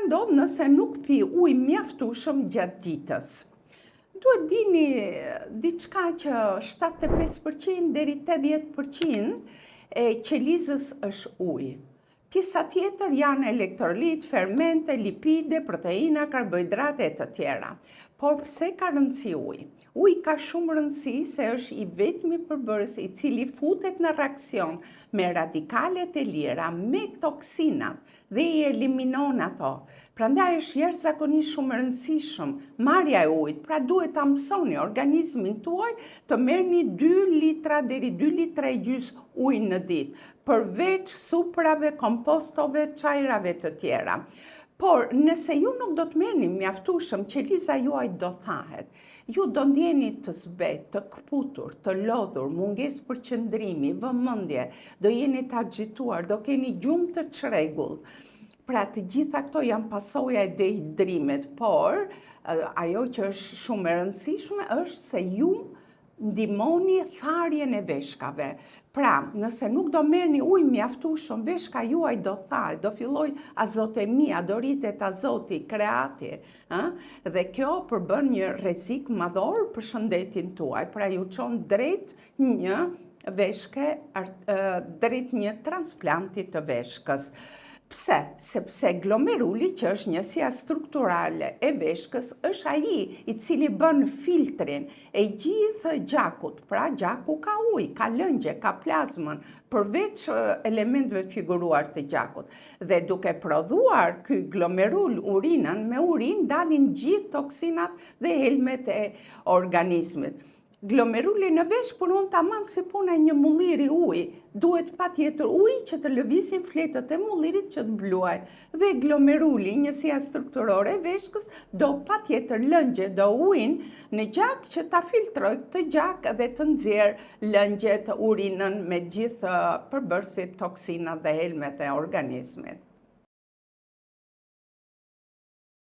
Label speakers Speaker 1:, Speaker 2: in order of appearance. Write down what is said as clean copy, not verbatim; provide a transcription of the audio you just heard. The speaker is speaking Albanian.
Speaker 1: ndodh nëse nuk pi ujë mjaftueshëm gjatë ditës? Duhet dini diçka që 75% deri 80% e qelizës është ujë. Pjesa tjetër janë elektrolit, fermente, lipide, proteina, karbohidrate e të tjera. Por pse ka rëndësi ujë? Uji ka shumë rëndësi se është i vetmi përbërës i cili futet në reakcion me radikalet e lira, me toksinat dhe i eliminon ato. Prandaj është jashtëzakonisht shumë rëndësishëm marrja e ujit. Pra duhet ta mësoni organizmin tuaj të merrni 2 litra deri 2 litra e gjys ujë në ditë, përveç suprave, kompostove, çajrave të tjera. Por nëse ju nuk do të merrni mjaftueshëm, qeliza juaj do thahet. Ju do ndjeni të zbet, të kputur, të lodhur, mungesë përqendrimi, vëmendje, do jeni të agituar, do keni gjumë të çrregull. Pra të gjitha këto janë pasoja e dehidrimit, por ajo që është shumë e rëndësishme është se ju ndihmoni tharjen e veshkave. Pra, nëse nuk do merrni ujë mjaftueshëm, veshka juaj do thahet, do filloj azotemia, do rritet azoti, kreati, dhe kjo përbën një rrezik madhor për shëndetin tuaj. Pra ju çon drejt një veshke, drejt një transplanti të veshkës. Pse? Sepse glomeruli, që është njësia strukturale e veshkës, është ai i cili bën filtrin e gjithë gjakut. Pra gjaku ka ujë, ka lëngje, ka plazmën, përveç elementeve figuruar të gjakut. Dhe duke prodhuar ky glomerul urinën, me urinë dalin gjithë toksinat dhe helmet e organizmit. Glomeruli në vesh punon tamam si puna e një mulliri ujë. Duhet patjetër ujë që të lëvizin fletët e mullirit që të bluaj. Dhe glomeruli, njësia strukturore e veshkës, do patjetër lëngje, do ujnë në gjak që ta filtrojë këtë gjak dhe të nxjerrë lëngjet, urinën me gjithë përbërësit, toksinat dhe helmet e organizmit.